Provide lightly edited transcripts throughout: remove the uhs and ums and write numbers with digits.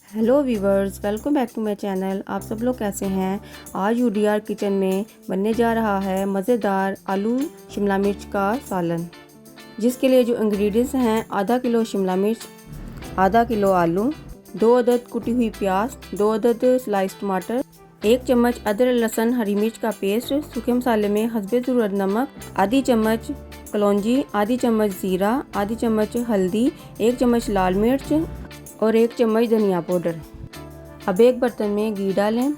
Hello viewers, welcome back to my channel. आप सब लोग कैसे हैं। आज यूडीआर किचन में बनने जा रहा है मज़ेदार आलू शिमला मिर्च का सालन, जिसके लिए जो इंग्रेडिएंट्स हैं आधा किलो शिमला मिर्च, आधा किलो आलू, 2 अदद कुटी हुई प्याज, 2 अदद स्लाइस टमाटर, 1 चम्मच अदरक लहसुन हरी मिर्च का पेस्ट, सूखे मसाले में हस्बे ज़रूरत नमक, आधी चम्मच कलौंजी, आधी चम्मच ज़ीरा, आधी चम्मच हल्दी, 1 चम्मच लाल मिर्च और 1 चम्मच धनिया पाउडर। अब एक बर्तन में घी डालें।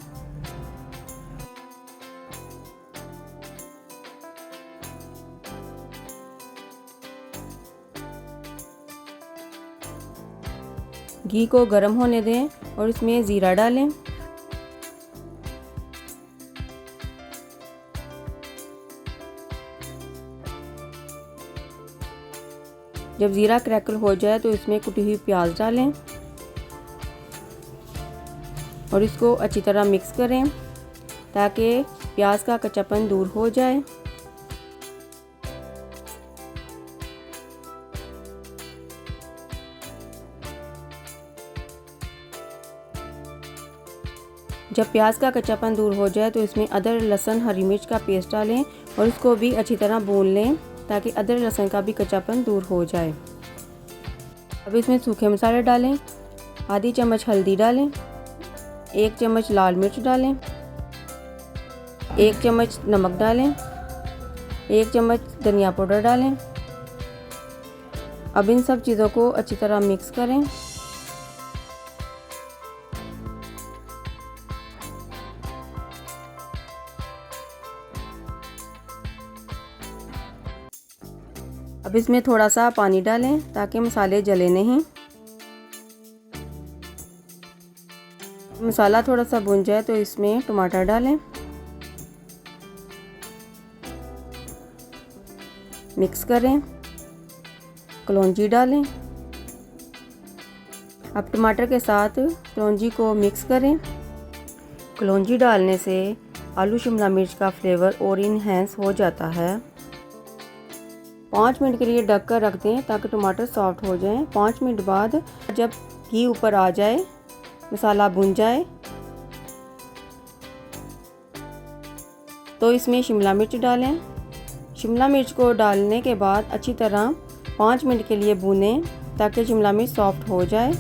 घी को गर्म होने दें और इसमें ज़ीरा डालें। जब ज़ीरा क्रैकल हो जाए तो इसमें कुटी हुई प्याज डालें और इसको अच्छी तरह मिक्स करें ताकि प्याज का कच्चापन दूर हो जाए। जब प्याज का कच्चापन दूर हो जाए तो इसमें अदरक लहसुन हरी मिर्च का पेस्ट डालें और इसको भी अच्छी तरह भून लें ताकि अदरक लहसुन का भी कच्चापन दूर हो जाए। अब इसमें सूखे मसाले डालें। आधी चम्मच हल्दी डालें, 1 चम्मच लाल मिर्च डालें, 1 चम्मच नमक डालें, 1 चम्मच धनिया पाउडर डालें। अब इन सब चीज़ों को अच्छी तरह मिक्स करें। अब इसमें थोड़ा सा पानी डालें ताकि मसाले जले नहीं। मसाला थोड़ा सा भुन जाए तो इसमें टमाटर डालें, मिक्स करें, कलौंजी डालें। अब टमाटर के साथ कलौंजी को मिक्स करें। कलौंजी डालने से आलू शिमला मिर्च का फ्लेवर और इन्हेंस हो जाता है। 5 मिनट के लिए ढक कर रख दें ताकि टमाटर सॉफ्ट हो जाएं। 5 मिनट बाद जब घी ऊपर आ जाए, मसाला भुन जाए, तो इसमें शिमला मिर्च डालें। शिमला मिर्च को डालने के बाद अच्छी तरह 5 मिनट के लिए भूनें ताकि शिमला मिर्च सॉफ्ट हो जाए।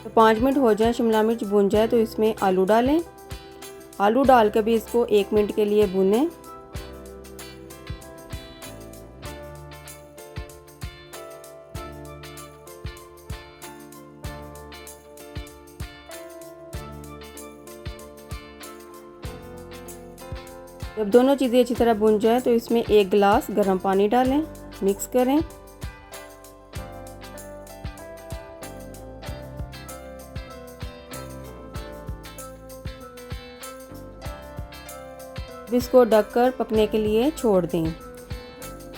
तो 5 मिनट हो जाए, शिमला मिर्च भून जाए तो इसमें आलू डालें। आलू डाल के भी इसको 1 मिनट के लिए भूनें। जब दोनों चीज़ें अच्छी तरह भून जाए तो इसमें 1 गिलास गर्म पानी डालें, मिक्स करें। इसको ढककर पकने के लिए छोड़ दें।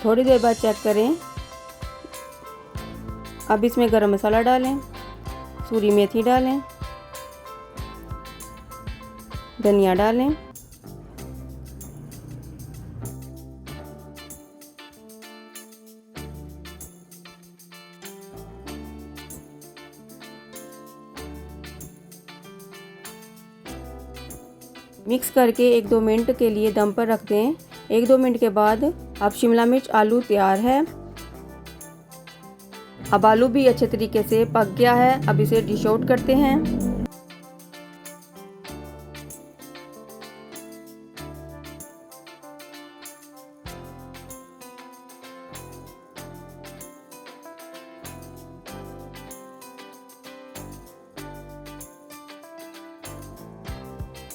थोड़ी देर बाद चेक करें। अब इसमें गरम मसाला डालें, सूरी मेथी डालें, धनिया डालें, मिक्स करके 1-2 मिनट के लिए दम पर रख दें। 1-2 मिनट के बाद अब शिमला मिर्च आलू तैयार है। अब आलू भी अच्छे तरीके से पक गया है। अब इसे डिश आउट करते हैं।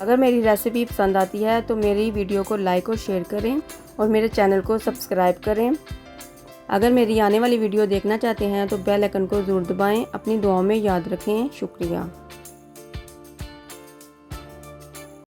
अगर मेरी रेसिपी पसंद आती है तो मेरी वीडियो को लाइक और शेयर करें और मेरे चैनल को सब्सक्राइब करें। अगर मेरी आने वाली वीडियो देखना चाहते हैं तो बेल आइकन को ज़रूर दबाएं। अपनी दुआओं में याद रखें। शुक्रिया।